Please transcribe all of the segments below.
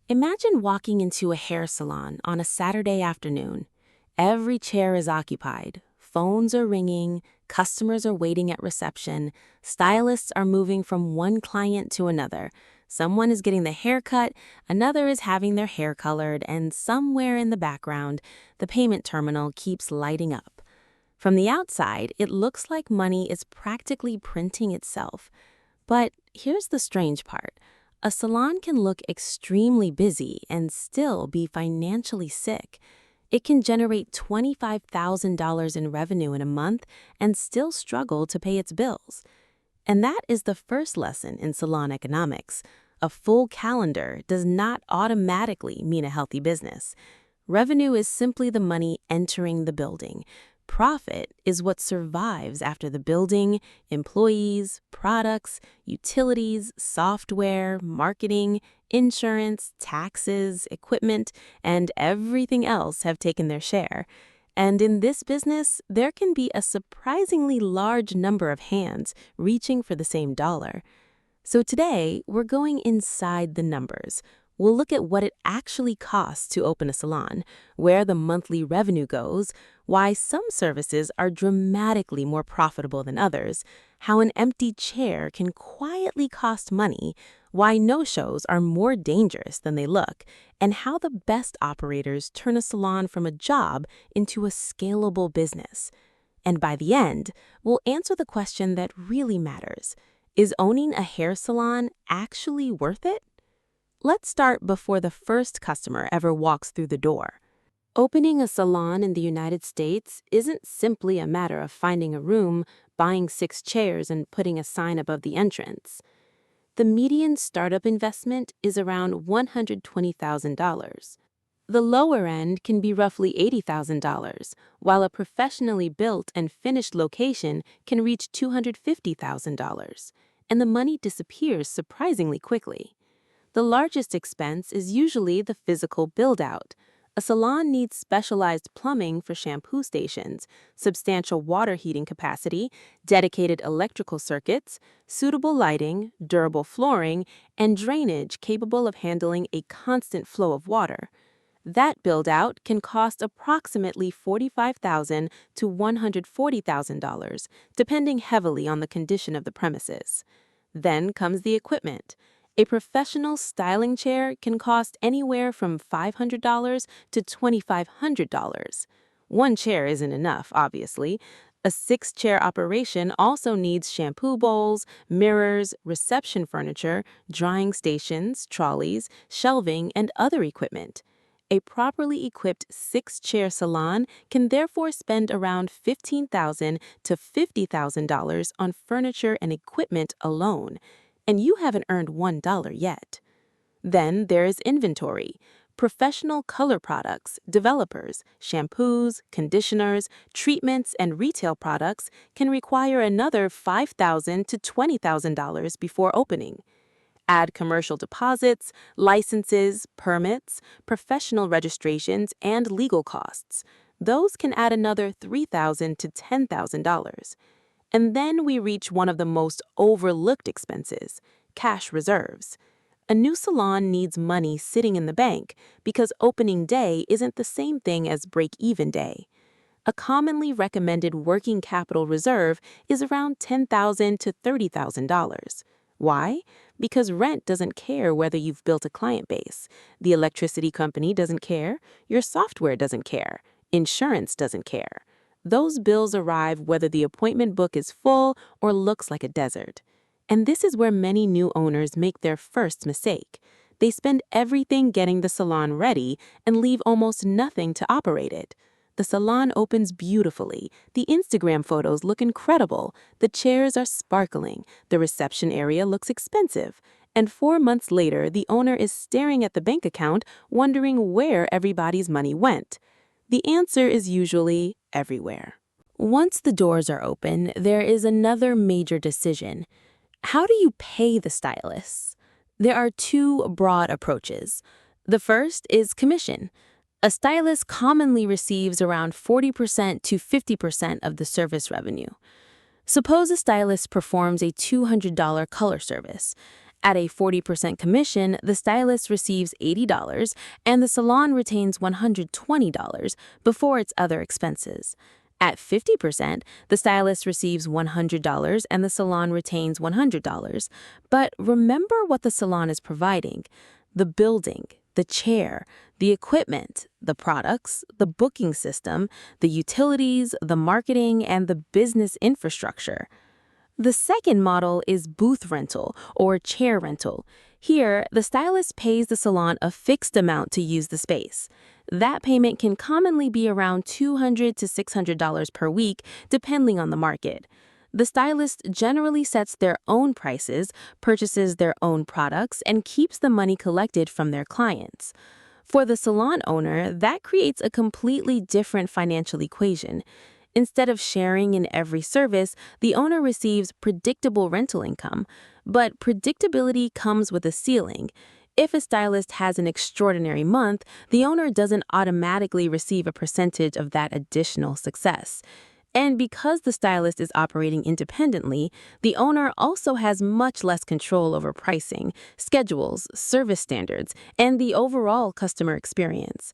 Imagine walking into a hair salon on a Saturday afternoon. Every chair is occupied, phones are ringing, customers are waiting at reception, stylists are moving from one client to another. Someone is getting the haircut, another is having their hair colored, and somewhere in the background, the payment terminal keeps lighting up. From the outside, it looks like money is practically printing itself. But here's the strange part. A salon can look extremely busy and still be financially sick. It can generate $25,000 in revenue in a month and still struggle to pay its bills. And that is the first lesson in salon economics. A full calendar does not automatically mean a healthy business. Revenue is simply the money entering the building. Profit is what survives after the building, employees, products, utilities, software, marketing, insurance, taxes, equipment, and everything else have taken their share. And in this business, there can be a surprisingly large number of hands reaching for the same dollar. So today, we're going inside the numbers. We'll look at what it actually costs to open a salon, where the monthly revenue goes, why some services are dramatically more profitable than others, how an empty chair can quietly cost money, why no-shows are more dangerous than they look, and how the best operators turn a salon from a job into a scalable business. And by the end, we'll answer the question that really matters. Is owning a hair salon actually worth it? Let's start before the first customer ever walks through the door. Opening a salon in the United States isn't simply a matter of finding a room, buying 6 chairs, and putting a sign above the entrance. The median startup investment is around $120,000. The lower end can be roughly $80,000, while a professionally built and finished location can reach $250,000, and the money disappears surprisingly quickly. The largest expense is usually the physical build-out. A salon needs specialized plumbing for shampoo stations, substantial water heating capacity, dedicated electrical circuits, suitable lighting, durable flooring, and drainage capable of handling a constant flow of water. That build-out can cost approximately $45,000 to $140,000, depending heavily on the condition of the premises. Then comes the equipment. A professional styling chair can cost anywhere from $500 to $2,500. One chair isn't enough, obviously. A 6-chair operation also needs shampoo bowls, mirrors, reception furniture, drying stations, trolleys, shelving, and other equipment. A properly equipped 6-chair salon can therefore spend around $15,000 to $50,000 on furniture and equipment alone. And you haven't earned $1 yet. Then there is inventory. Professional color products, developers, shampoos, conditioners, treatments, and retail products can require another $5,000 to $20,000 before opening. Add commercial deposits, licenses, permits, professional registrations, and legal costs. Those can add another $3,000 to $10,000. And then we reach one of the most overlooked expenses, cash reserves. A new salon needs money sitting in the bank because opening day isn't the same thing as break-even day. A commonly recommended working capital reserve is around $10,000 to $30,000. Why? Because rent doesn't care whether you've built a client base. The electricity company doesn't care. Your software doesn't care. Insurance doesn't care. Those bills arrive whether the appointment book is full or looks like a desert. And this is where many new owners make their first mistake. They spend everything getting the salon ready and leave almost nothing to operate it. The salon opens beautifully, the Instagram photos look incredible, the chairs are sparkling, the reception area looks expensive, and 4 months later the owner is staring at the bank account wondering where everybody's money went. The answer is usually everywhere. Once the doors are open, there is another major decision. How do you pay the stylists? There are 2 broad approaches. The first is commission. A stylist commonly receives around 40% to 50% of the service revenue. Suppose a stylist performs a $200 color service. At a 40% commission, the stylist receives $80 and the salon retains $120 before its other expenses. At 50%, the stylist receives $100 and the salon retains $100. But remember what the salon is providing: the building, the chair, the equipment, the products, the booking system, the utilities, the marketing, and the business infrastructure. The second model is booth rental or chair rental. Here, the stylist pays the salon a fixed amount to use the space. That payment can commonly be around $200 to $600 per week, depending on the market. The stylist generally sets their own prices, purchases their own products, and keeps the money collected from their clients. For the salon owner, that creates a completely different financial equation. Instead of sharing in every service, the owner receives predictable rental income. But predictability comes with a ceiling. If a stylist has an extraordinary month, the owner doesn't automatically receive a percentage of that additional success. And because the stylist is operating independently, the owner also has much less control over pricing, schedules, service standards, and the overall customer experience.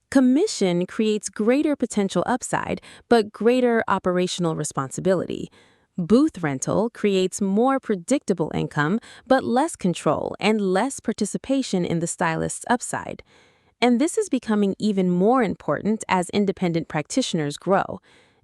Commission creates greater potential upside, but greater operational responsibility. Booth rental creates more predictable income, but less control and less participation in the stylist's upside. And this is becoming even more important as independent practitioners grow.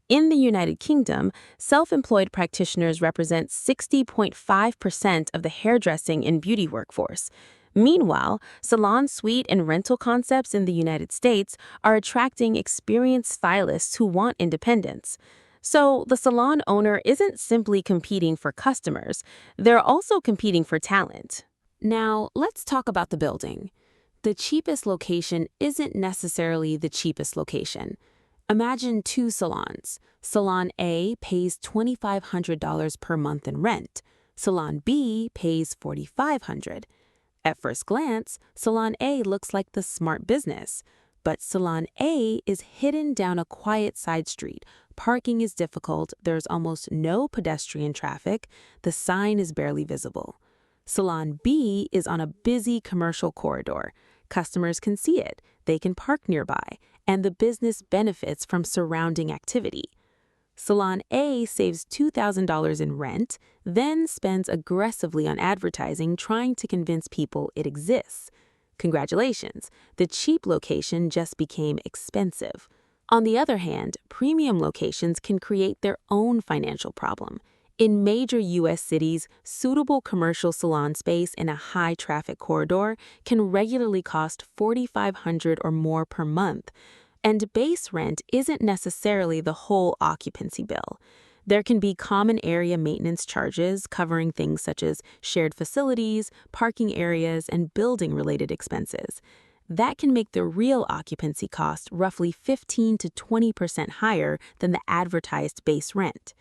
In the United Kingdom, self-employed practitioners represent 60.5% of the hairdressing and beauty workforce. Meanwhile, salon suite and rental concepts in the United States are attracting experienced stylists who want independence. So the salon owner isn't simply competing for customers, they're also competing for talent. Now, let's talk about the building. The cheapest location isn't necessarily the cheapest location. Imagine two salons. Salon A pays $2,500 per month in rent. Salon B pays $4,500. At first glance, Salon A looks like the smart business. But Salon A is hidden down a quiet side street. Parking is difficult, there's almost no pedestrian traffic, the sign is barely visible. Salon B is on a busy commercial corridor. Customers can see it, they can park nearby, and the business benefits from surrounding activity. Salon A saves $2,000 in rent, then spends aggressively on advertising trying to convince people it exists. Congratulations, the cheap location just became expensive. On the other hand, premium locations can create their own financial problem. In major U.S. cities, suitable commercial salon space in a high-traffic corridor can regularly cost $4,500 or more per month. And base rent isn't necessarily the whole occupancy bill. There can be common area maintenance charges covering things such as shared facilities, parking areas, and building-related expenses. That can make the real occupancy cost roughly 15 to 20% higher than the advertised base rent.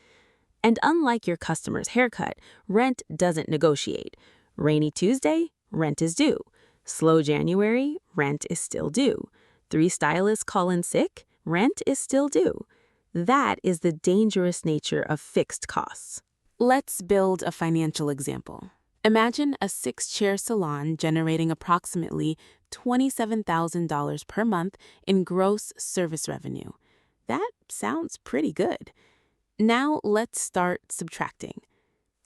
And unlike your customer's haircut, rent doesn't negotiate. Rainy Tuesday, rent is due. Slow January, rent is still due. 3 stylists call in sick, rent is still due. That is the dangerous nature of fixed costs. Let's build a financial example. Imagine a 6-chair salon generating approximately $27,000 per month in gross service revenue. That sounds pretty good. Now let's start subtracting.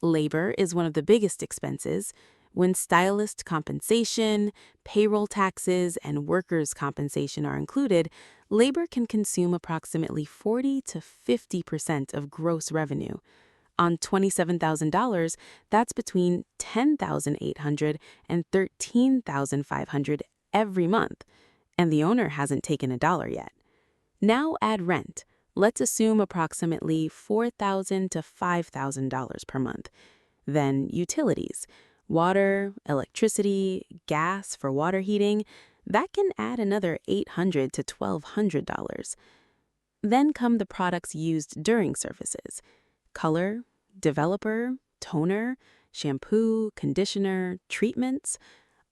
Labor is one of the biggest expenses. When stylist compensation, payroll taxes, and workers' compensation are included, labor can consume approximately 40 to 50% of gross revenue. On $27,000, that's between $10,800 and $13,500 every month, and the owner hasn't taken a dollar yet. Now add rent. Let's assume approximately $4,000 to $5,000 per month. Then utilities. Water, electricity, gas for water heating, that can add another $800 to $1,200. Then come the products used during services: color, developer, toner, shampoo, conditioner, treatments.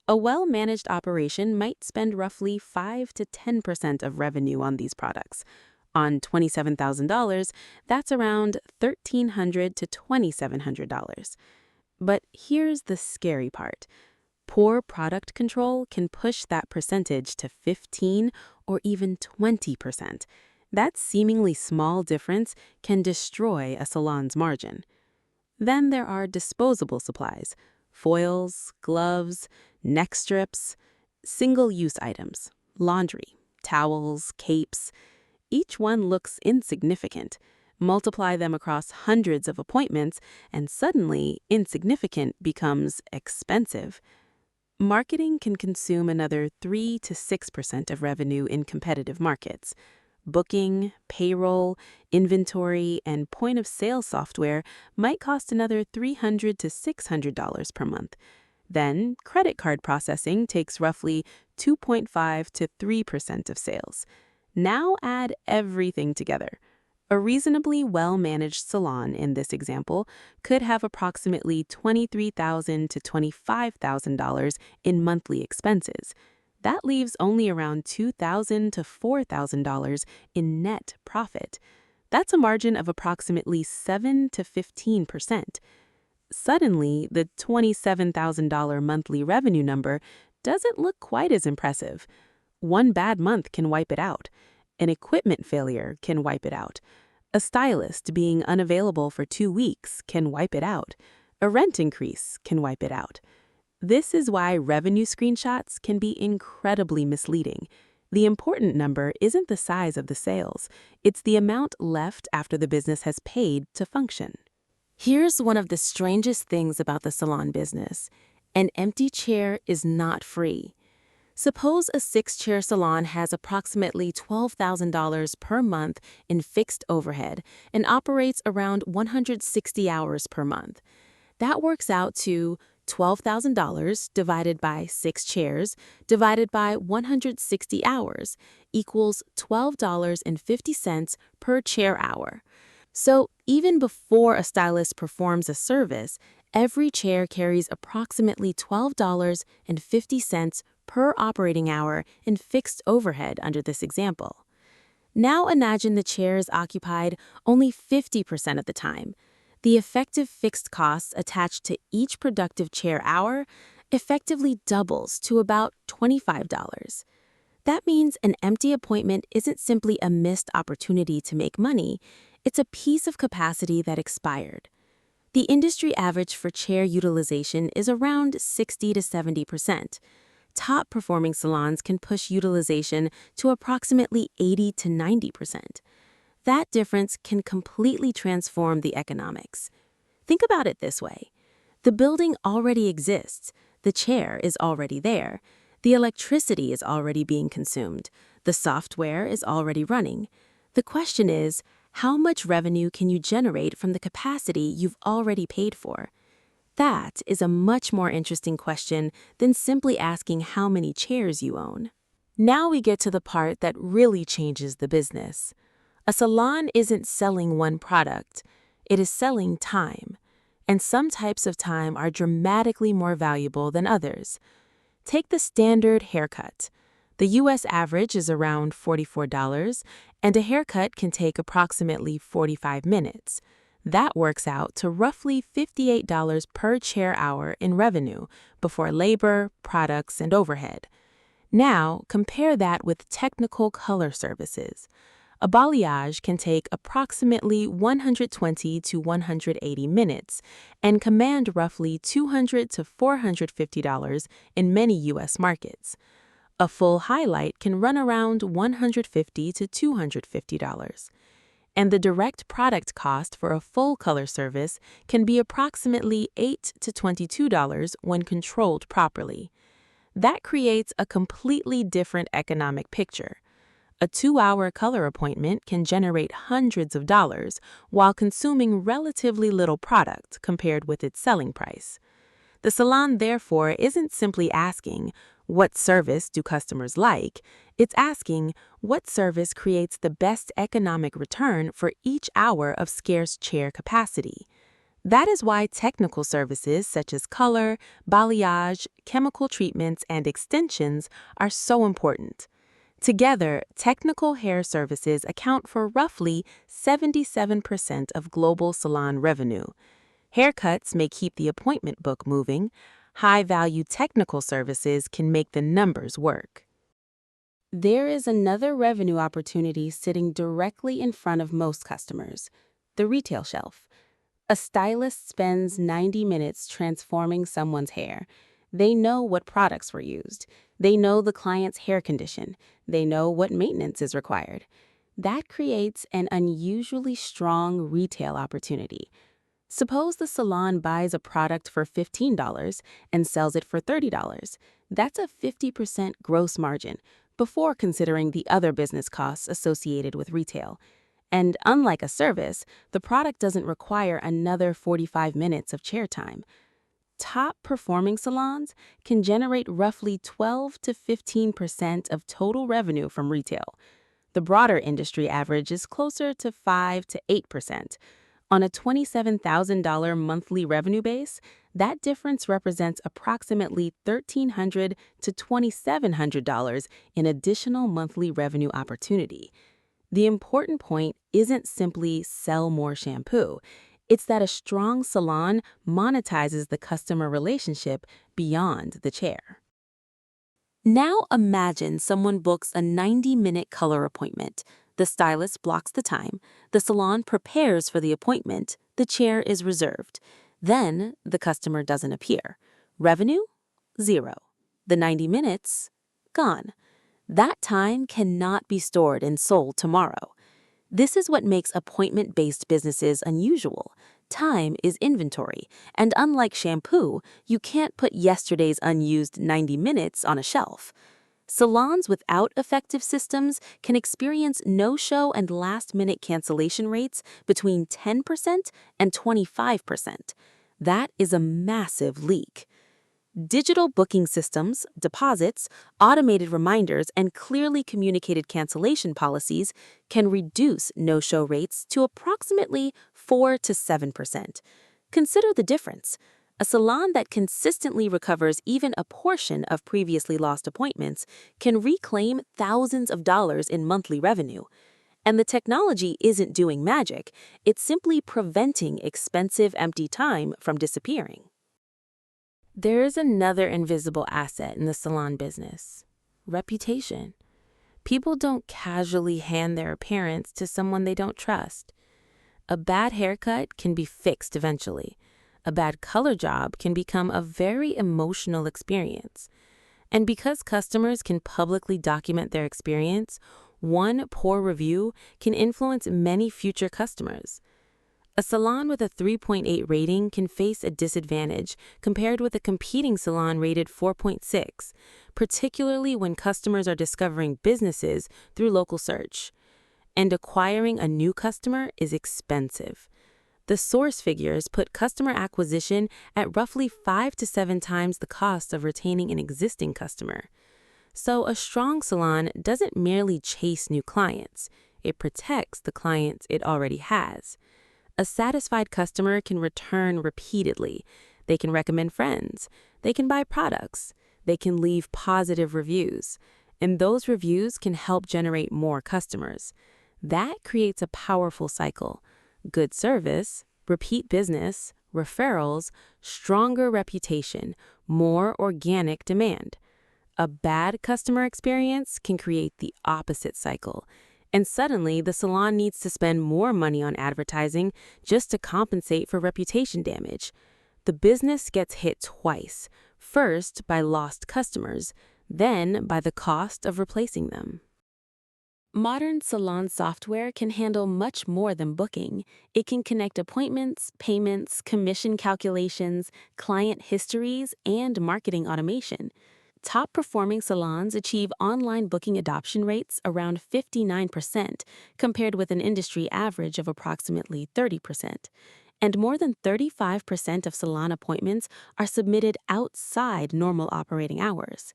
A well-managed operation might spend roughly 5 to 10% of revenue on these products. On $27,000, that's around $1,300 to $2,700. But here's the scary part. Poor product control can push that percentage to 15 or even 20%. That seemingly small difference can destroy a salon's margin. Then there are disposable supplies, foils, gloves, neck strips, single-use items, laundry, towels, capes. Each one looks insignificant. Multiply them across hundreds of appointments, and suddenly insignificant becomes expensive. Marketing can consume another 3 to 6% of revenue in competitive markets. Booking, payroll, inventory, and point-of-sale software might cost another $300 to $600 per month. Then, credit card processing takes roughly 2.5 to 3% of sales. Now add everything together. A reasonably well-managed salon in this example could have approximately $23,000 to $25,000 in monthly expenses. That leaves only around $2,000 to $4,000 in net profit. That's a margin of approximately 7 to 15%. Suddenly, the $27,000 monthly revenue number doesn't look quite as impressive. One bad month can wipe it out. An equipment failure can wipe it out. A stylist being unavailable for 2 weeks can wipe it out. A rent increase can wipe it out. This is why revenue screenshots can be incredibly misleading. The important number isn't the size of the sales, it's the amount left after the business has paid to function. Here's one of the strangest things about the salon business. An empty chair is not free. Suppose a 6-chair salon has approximately $12,000 per month in fixed overhead and operates around 160 hours per month. That works out to $12,000 divided by 6 chairs divided by 160 hours equals $12.50 per chair hour. So even before a stylist performs a service, every chair carries approximately $12.50 per operating hour in fixed overhead under this example. Now imagine the chair is occupied only 50% of the time. The effective fixed costs attached to each productive chair hour effectively doubles to about $25. That means an empty appointment isn't simply a missed opportunity to make money, it's a piece of capacity that expired. The industry average for chair utilization is around 60 to 70%. Top performing salons can push utilization to approximately 80 to 90%. That difference can completely transform the economics. Think about it this way. The building already exists, the chair is already there, the electricity is already being consumed, the software is already running. The question is, how much revenue can you generate from the capacity you've already paid for? That is a much more interesting question than simply asking how many chairs you own. Now we get to the part that really changes the business. A salon isn't selling one product, it is selling time. And some types of time are dramatically more valuable than others. Take the standard haircut. The U.S. average is around $44, and a haircut can take approximately 45 minutes. That works out to roughly $58 per chair hour in revenue before labor, products, and overhead. Now, compare that with technical color services. A balayage can take approximately 120 to 180 minutes and command roughly $200 to $450 in many U.S. markets. A full highlight can run around $150 to $250. And the direct product cost for a full color service can be approximately $8 to $22 when controlled properly. That creates a completely different economic picture. A 2-hour color appointment can generate hundreds of dollars while consuming relatively little product compared with its selling price. The salon, therefore, isn't simply asking, what service do customers like? It's asking, what service creates the best economic return for each hour of scarce chair capacity? That is why technical services such as color, balayage, chemical treatments, and extensions are so important. Together, technical hair services account for roughly 77% of global salon revenue. Haircuts may keep the appointment book moving. High-value technical services can make the numbers work. There is another revenue opportunity sitting directly in front of most customers: the retail shelf. A stylist spends 90 minutes transforming someone's hair. They know what products were used. They know the client's hair condition. They know what maintenance is required. That creates an unusually strong retail opportunity. Suppose the salon buys a product for $15 and sells it for $30. That's a 50% gross margin before considering the other business costs associated with retail. And unlike a service, the product doesn't require another 45 minutes of chair time. Top performing salons can generate roughly 12 to 15% of total revenue from retail. The broader industry average is closer to 5 to 8%. On a $27,000 monthly revenue base, that difference represents approximately $1,300 to $2,700 in additional monthly revenue opportunity. The important point isn't simply sell more shampoo. It's that a strong salon monetizes the customer relationship beyond the chair. Now imagine someone books a 90-minute color appointment. The stylist blocks the time, the salon prepares for the appointment, the chair is reserved. Then the customer doesn't appear. Revenue? Zero. The 90 minutes? Gone. That time cannot be stored and sold tomorrow. This is what makes appointment-based businesses unusual. Time is inventory, and unlike shampoo, you can't put yesterday's unused 90 minutes on a shelf. Salons without effective systems can experience no-show and last-minute cancellation rates between 10% and 25%. That is a massive leak. Digital booking systems, deposits, automated reminders, and clearly communicated cancellation policies can reduce no-show rates to approximately 4 to 7%. Consider the difference. A salon that consistently recovers even a portion of previously lost appointments can reclaim thousands of dollars in monthly revenue. And the technology isn't doing magic, it's simply preventing expensive empty time from disappearing. There is another invisible asset in the salon business: reputation. People don't casually hand their appearance to someone they don't trust. A bad haircut can be fixed eventually. A bad color job can become a very emotional experience. And because customers can publicly document their experience, one poor review can influence many future customers. A salon with a 3.8 rating can face a disadvantage compared with a competing salon rated 4.6, particularly when customers are discovering businesses through local search. And acquiring a new customer is expensive. The source figures put customer acquisition at roughly 5 to 7 times the cost of retaining an existing customer. So a strong salon doesn't merely chase new clients, it protects the clients it already has. A satisfied customer can return repeatedly. They can recommend friends. They can buy products. They can leave positive reviews. And those reviews can help generate more customers. That creates a powerful cycle: good service, repeat business, referrals, stronger reputation, more organic demand. A bad customer experience can create the opposite cycle. And suddenly, the salon needs to spend more money on advertising just to compensate for reputation damage. The business gets hit twice: first by lost customers, then by the cost of replacing them. Modern salon software can handle much more than booking. It can connect appointments, payments, commission calculations, client histories, and marketing automation. Top-performing salons achieve online booking adoption rates around 59%, compared with an industry average of approximately 30%. And more than 35% of salon appointments are submitted outside normal operating hours.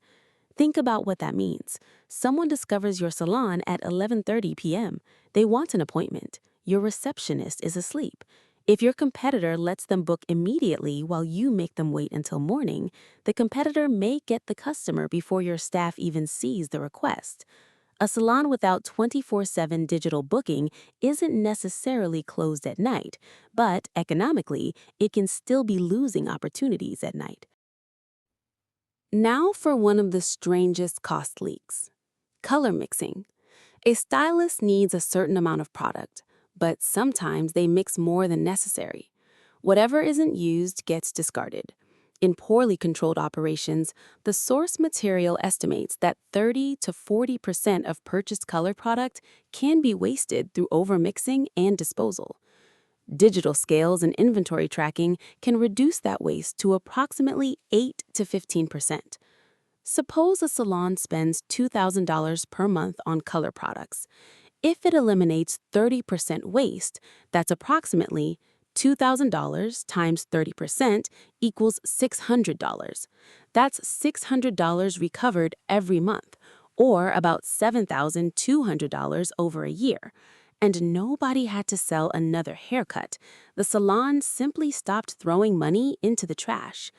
Think about what that means. Someone discovers your salon at 11:30 p.m. They want an appointment. Your receptionist is asleep. If your competitor lets them book immediately while you make them wait until morning, the competitor may get the customer before your staff even sees the request. A salon without 24/7 digital booking isn't necessarily closed at night, but economically, it can still be losing opportunities at night. Now for one of the strangest cost leaks: color mixing. A stylist needs a certain amount of product, but sometimes they mix more than necessary. Whatever isn't used gets discarded. In poorly controlled operations, the source material estimates that 30 to 40% of purchased color product can be wasted through overmixing and disposal. Digital scales and inventory tracking can reduce that waste to approximately 8 to 15%. Suppose a salon spends $2,000 per month on color products. If it eliminates 30% waste, that's approximately $2,000 times 30% equals $600. That's $600 recovered every month, or about $7,200 over a year. And nobody had to sell another haircut. The salon simply stopped throwing money into the trash.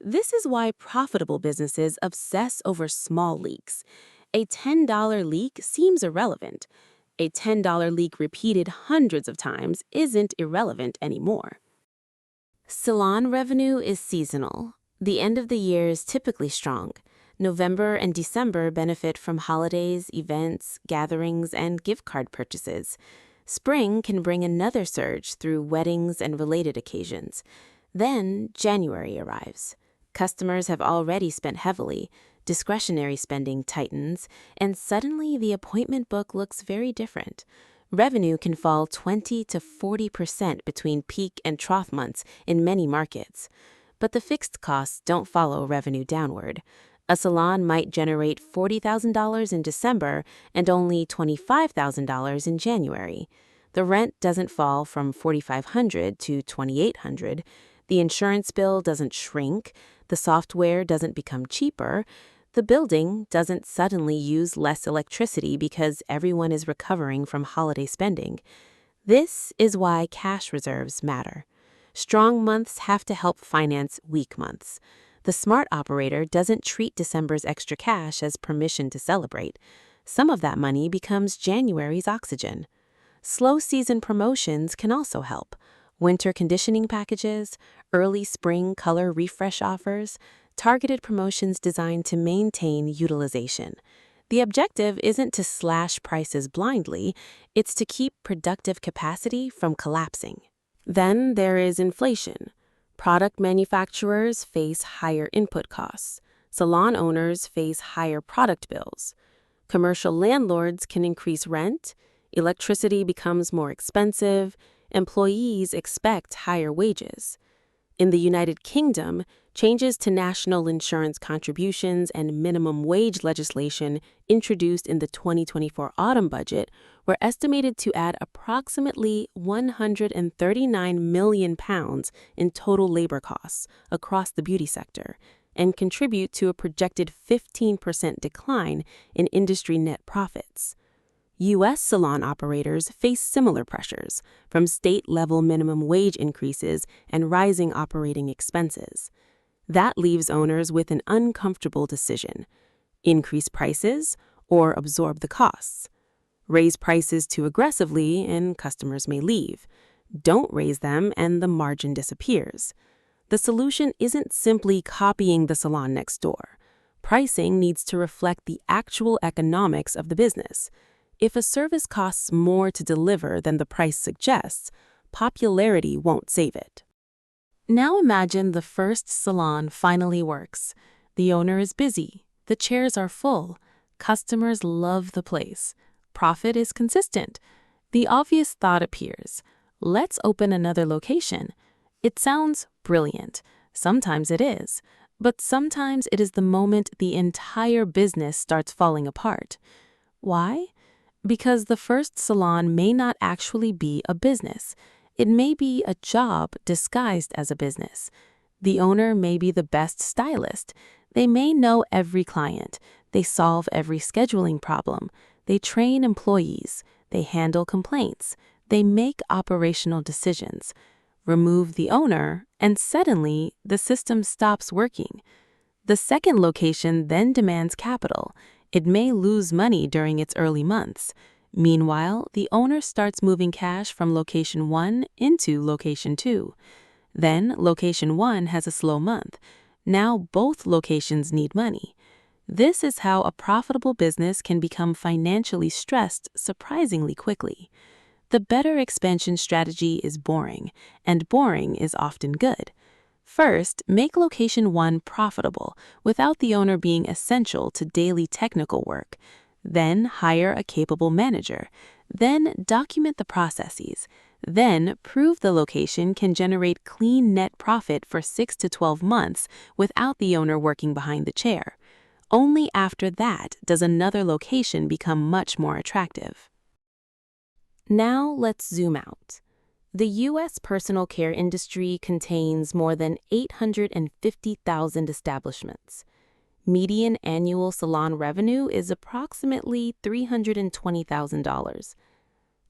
This is why profitable businesses obsess over small leaks. A $10 leak seems irrelevant. A $10 leak repeated hundreds of times isn't irrelevant anymore. Salon revenue is seasonal. The end of the year is typically strong. November and December benefit from holidays, events, gatherings, and gift card purchases. Spring can bring another surge through weddings and related occasions. Then January arrives. Customers have already spent heavily, discretionary spending tightens, and suddenly the appointment book looks very different. Revenue can fall 20 to 40% between peak and trough months in many markets. But the fixed costs don't follow revenue downward. A salon might generate $40,000 in December and only $25,000 in January. The rent doesn't fall from $4,500 to $2,800. The insurance bill doesn't shrink. The software doesn't become cheaper. The building doesn't suddenly use less electricity because everyone is recovering from holiday spending. This is why cash reserves matter. Strong months have to help finance weak months. The smart operator doesn't treat December's extra cash as permission to celebrate. Some of that money becomes January's oxygen. Slow season promotions can also help. Winter conditioning packages, early spring color refresh offers, targeted promotions designed to maintain utilization. The objective isn't to slash prices blindly, it's to keep productive capacity from collapsing. Then there is inflation. Product manufacturers face higher input costs. Salon owners face higher product bills. Commercial landlords can increase rent. Electricity becomes more expensive. Employees expect higher wages. In the United Kingdom, changes to national insurance contributions and minimum wage legislation introduced in the 2024 autumn budget were estimated to add approximately £139 million in total labor costs across the beauty sector and contribute to a projected 15% decline in industry net profits. U.S. salon operators face similar pressures from state-level minimum wage increases and rising operating expenses. That leaves owners with an uncomfortable decision: increase prices or absorb the costs. Raise prices too aggressively and customers may leave. Don't raise them and the margin disappears. The solution isn't simply copying the salon next door. Pricing needs to reflect the actual economics of the business. If a service costs more to deliver than the price suggests, popularity won't save it. Now imagine the first salon finally works. The owner is busy. The chairs are full. Customers love the place. Profit is consistent. The obvious thought appears: let's open another location. It sounds brilliant. Sometimes it is. But sometimes it is the moment the entire business starts falling apart. Why? Because the first salon may not actually be a business. It may be a job disguised as a business. The owner may be the best stylist. They may know every client. They solve every scheduling problem. They train employees. They handle complaints. They make operational decisions. Remove the owner, and suddenly the system stops working. The second location then demands capital. It may lose money during its early months. Meanwhile, the owner starts moving cash from location 1 into location 2. Then, location 1 has a slow month. Now both locations need money. This is how a profitable business can become financially stressed surprisingly quickly. The better expansion strategy is boring, and boring is often good. First, make location 1 profitable without the owner being essential to daily technical work. Then hire a capable manager. Then document the processes. Then prove the location can generate clean net profit for 6 to 12 months without the owner working behind the chair. Only after that does another location become much more attractive. Now let's zoom out. The U.S. personal care industry contains more than 850,000 establishments. Median annual salon revenue is approximately $320,000.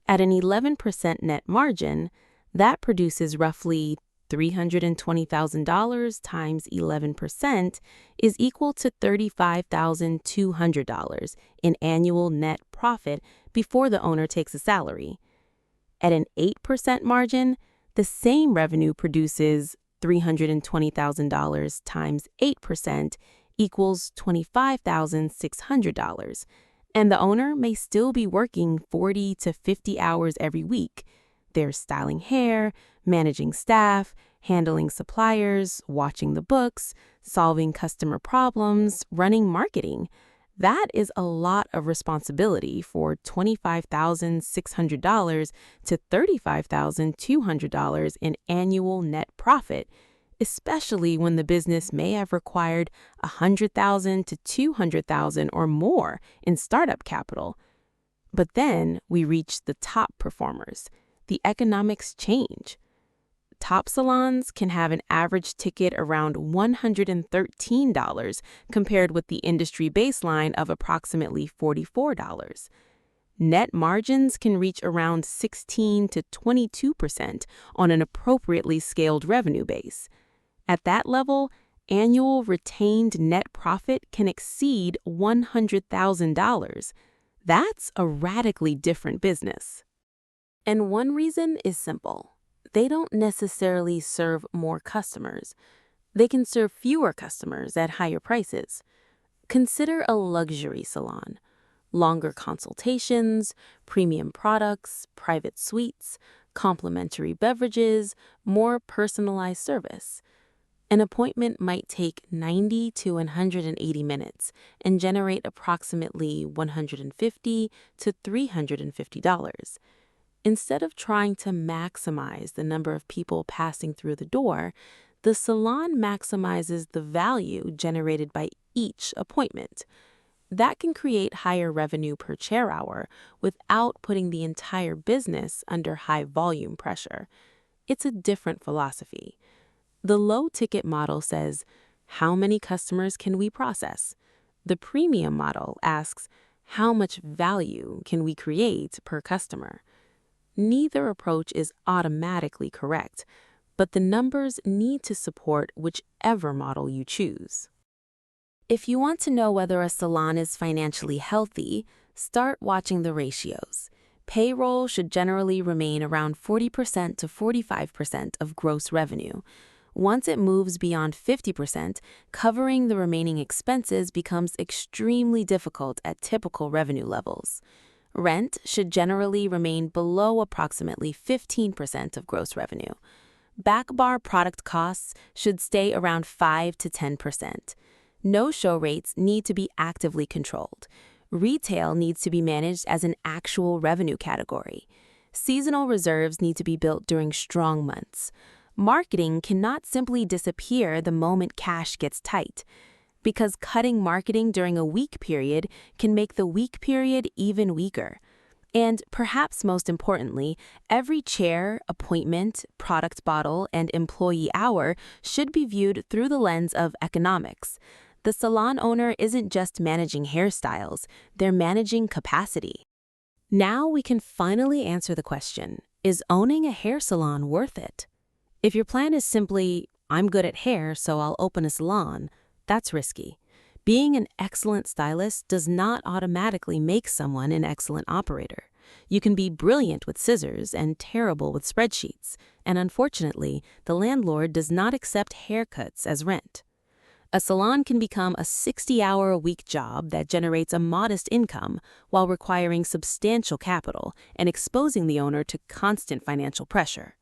At an 11% net margin, that produces roughly $320,000 times 11% is equal to $35,200 in annual net profit before the owner takes a salary. At an 8% margin, the same revenue produces $320,000 times 8% equals $25,600, and the owner may still be working 40 to 50 hours every week. They're styling hair, managing staff, handling suppliers, watching the books, solving customer problems, running marketing. That is a lot of responsibility for $25,600 to $35,200 in annual net profit, especially when the business may have required $100,000 to $200,000 or more in startup capital. But then we reach the top performers. The economics change. Top salons can have an average ticket around $113 compared with the industry baseline of approximately $44. Net margins can reach around 16 to 22% on an appropriately scaled revenue base. At that level, annual retained net profit can exceed $100,000. That's a radically different business. And one reason is simple. They don't necessarily serve more customers. They can serve fewer customers at higher prices. Consider a luxury salon. Longer consultations, premium products, private suites, complimentary beverages, more personalized service. An appointment might take 90 to 180 minutes and generate approximately $150 to $350. Instead of trying to maximize the number of people passing through the door, the salon maximizes the value generated by each appointment. That can create higher revenue per chair hour without putting the entire business under high volume pressure. It's a different philosophy. The low-ticket model says, how many customers can we process? The premium model asks, how much value can we create per customer? Neither approach is automatically correct, but the numbers need to support whichever model you choose. If you want to know whether a salon is financially healthy, start watching the ratios. Payroll should generally remain around 40% to 45% of gross revenue. Once it moves beyond 50%, covering the remaining expenses becomes extremely difficult at typical revenue levels. Rent should generally remain below approximately 15% of gross revenue. Back-bar product costs should stay around 5 to 10%. No-show rates need to be actively controlled. Retail needs to be managed as an actual revenue category. Seasonal reserves need to be built during strong months. Marketing cannot simply disappear the moment cash gets tight, because cutting marketing during a weak period can make the weak period even weaker. And perhaps most importantly, every chair, appointment, product bottle, and employee hour should be viewed through the lens of economics. The salon owner isn't just managing hairstyles, they're managing capacity. Now we can finally answer the question, is owning a hair salon worth it? If your plan is simply, I'm good at hair, so I'll open a salon, that's risky. Being an excellent stylist does not automatically make someone an excellent operator. You can be brilliant with scissors and terrible with spreadsheets, and unfortunately, the landlord does not accept haircuts as rent. A salon can become a 60-hour-a-week job that generates a modest income while requiring substantial capital and exposing the owner to constant financial pressure.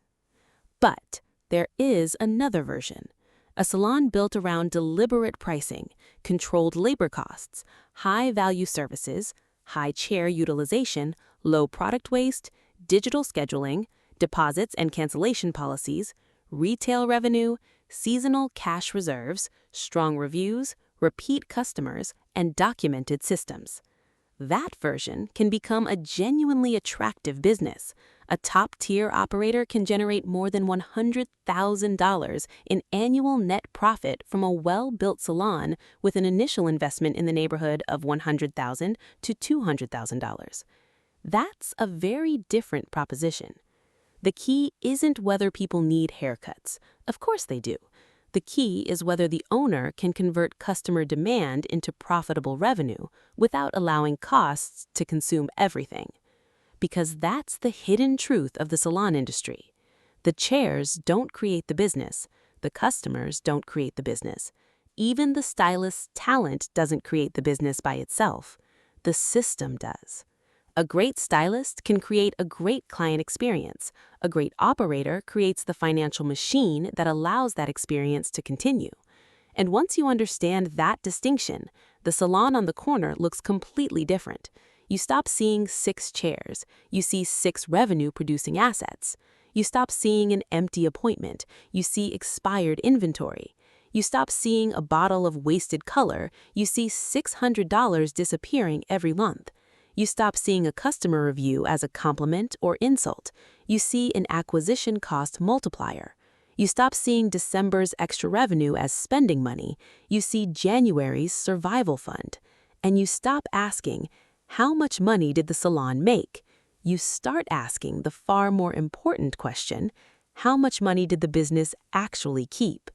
But there is another version. A salon built around deliberate pricing, controlled labor costs, high-value services, high chair utilization, low product waste, digital scheduling, deposits and cancellation policies, retail revenue, seasonal cash reserves, strong reviews, repeat customers, and documented systems. That version can become a genuinely attractive business. A top-tier operator can generate more than $100,000 in annual net profit from a well-built salon with an initial investment in the neighborhood of $100,000 to $200,000. That's a very different proposition. The key isn't whether people need haircuts. Of course they do. The key is whether the owner can convert customer demand into profitable revenue without allowing costs to consume everything. Because that's the hidden truth of the salon industry. The chairs don't create the business. The customers don't create the business. Even the stylist's talent doesn't create the business by itself. The system does. A great stylist can create a great client experience. A great operator creates the financial machine that allows that experience to continue. And once you understand that distinction, the salon on the corner looks completely different. You stop seeing 6 chairs. You see 6 revenue-producing assets. You stop seeing an empty appointment. You see expired inventory. You stop seeing a bottle of wasted color. You see $600 disappearing every month. You stop seeing a customer review as a compliment or insult. You see an acquisition cost multiplier. You stop seeing December's extra revenue as spending money. You see January's survival fund. And you stop asking, how much money did the salon make? You start asking the far more important question, how much money did the business actually keep?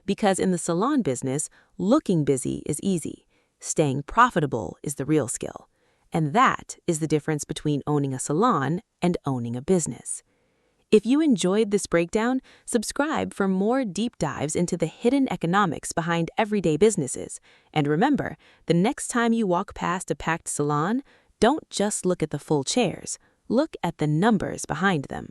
Because in the salon business, looking busy is easy. Staying profitable is the real skill. And that is the difference between owning a salon and owning a business. If you enjoyed this breakdown, subscribe for more deep dives into the hidden economics behind everyday businesses. And remember, the next time you walk past a packed salon, don't just look at the full chairs. Look at the numbers behind them.